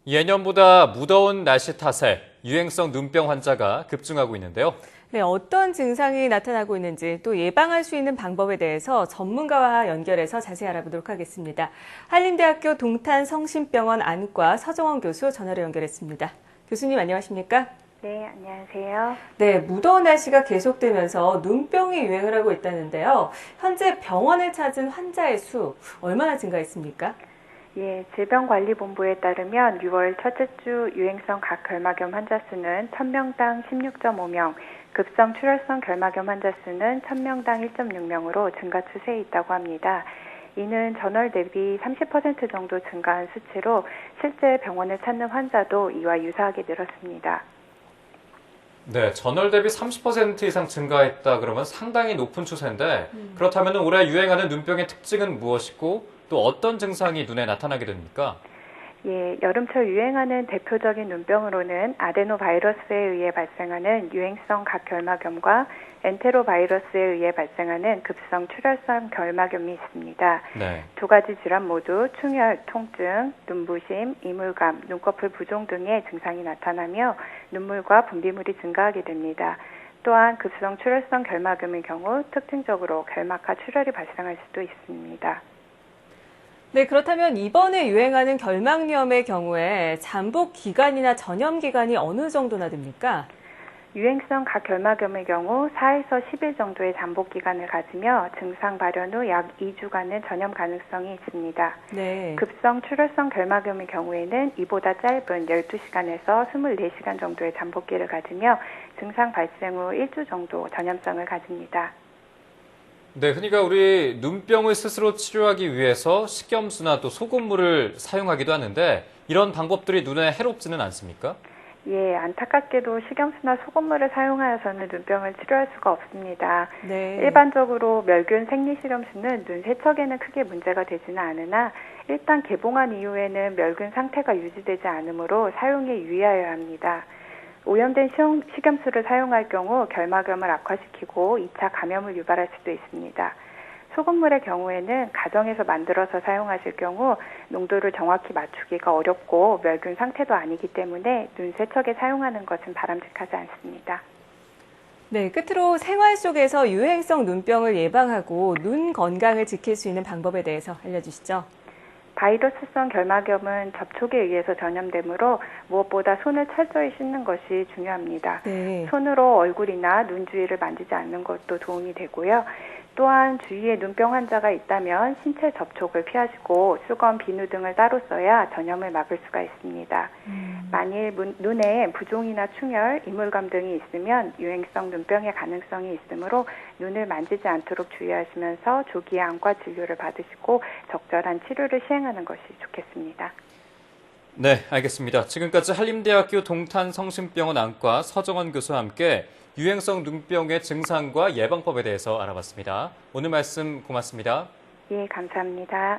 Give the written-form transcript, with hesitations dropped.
예년보다 무더운 날씨 탓에 유행성 눈병 환자가 급증하고 있는데요. 네, 어떤 증상이 나타나고 있는지 또 예방할 수 있는 방법에 대해서 전문가와 연결해서 자세히 알아보도록 하겠습니다. 한림대학교 동탄성심병원 안과 서정원 교수 전화로 연결했습니다. 교수님 안녕하십니까? 네, 안녕하세요. 네, 무더운 날씨가 계속되면서 눈병이 유행을 하고 있다는데요. 현재 병원을 찾은 환자의 수 얼마나 증가했습니까? 예, 질병관리본부에 따르면 6월 첫째 주 유행성 각결막염 환자 수는 1000명당 16.5명, 급성 출혈성 결막염 환자 수는 1000명당 1.6명으로 증가 추세에 있다고 합니다. 이는 전월 대비 30% 정도 증가한 수치로 실제 병원을 찾는 환자도 이와 유사하게 늘었습니다. 네, 전월 대비 30% 이상 증가했다 그러면 상당히 높은 추세인데 그렇다면 올해 유행하는 눈병의 특징은 무엇이고 또 어떤 증상이 눈에 나타나게 됩니까? 예, 여름철 유행하는 대표적인 눈병으로는 아데노바이러스에 의해 발생하는 유행성 각결막염과 엔테로바이러스에 의해 발생하는 급성 출혈성 결막염이 있습니다. 네. 두 가지 질환 모두 충혈, 통증, 눈부심, 이물감, 눈꺼풀 부종 등의 증상이 나타나며 눈물과 분비물이 증가하게 됩니다. 또한 급성 출혈성 결막염의 경우 특징적으로 결막하 출혈이 발생할 수도 있습니다. 네, 그렇다면 이번에 유행하는 결막염의 경우에 잠복 기간이나 전염 기간이 어느 정도나 됩니까? 유행성 각결막염의 경우 4에서 10일 정도의 잠복 기간을 가지며 증상 발현 후 약 2주간은 전염 가능성이 있습니다. 네. 급성 출혈성 결막염의 경우에는 이보다 짧은 12시간에서 24시간 정도의 잠복기를 가지며 증상 발생 후 1주 정도 전염성을 가집니다. 네, 그러니까 우리 눈병을 스스로 치료하기 위해서 식염수나 또 소금물을 사용하기도 하는데 이런 방법들이 눈에 해롭지는 않습니까? 예, 안타깝게도 식염수나 소금물을 사용하여서는 눈병을 치료할 수가 없습니다. 네. 일반적으로 멸균 생리식염수는 눈 세척에는 크게 문제가 되지는 않으나 일단 개봉한 이후에는 멸균 상태가 유지되지 않으므로 사용에 유의하여야 합니다. 오염된 식염수를 사용할 경우 결막염을 악화시키고 2차 감염을 유발할 수도 있습니다. 소금물의 경우에는 가정에서 만들어서 사용하실 경우 농도를 정확히 맞추기가 어렵고 멸균 상태도 아니기 때문에 눈 세척에 사용하는 것은 바람직하지 않습니다. 네, 끝으로 생활 속에서 유행성 눈병을 예방하고 눈 건강을 지킬 수 있는 방법에 대해서 알려주시죠. 바이러스성 결막염은 접촉에 의해서 전염되므로 무엇보다 손을 철저히 씻는 것이 중요합니다. 네. 손으로 얼굴이나 눈 주위를 만지지 않는 것도 도움이 되고요. 또한 주위에 눈병 환자가 있다면 신체 접촉을 피하시고 수건, 비누 등을 따로 써야 전염을 막을 수가 있습니다. 만일 눈에 부종이나 충혈, 이물감 등이 있으면 유행성 눈병의 가능성이 있으므로 눈을 만지지 않도록 주의하시면서 조기에 안과 진료를 받으시고 적절한 치료를 시행하는 것이 좋겠습니다. 네, 알겠습니다. 지금까지 한림대학교 동탄성심병원 안과 서정원 교수와 함께 유행성 눈병의 증상과 예방법에 대해서 알아봤습니다. 오늘 말씀 고맙습니다. 예, 감사합니다.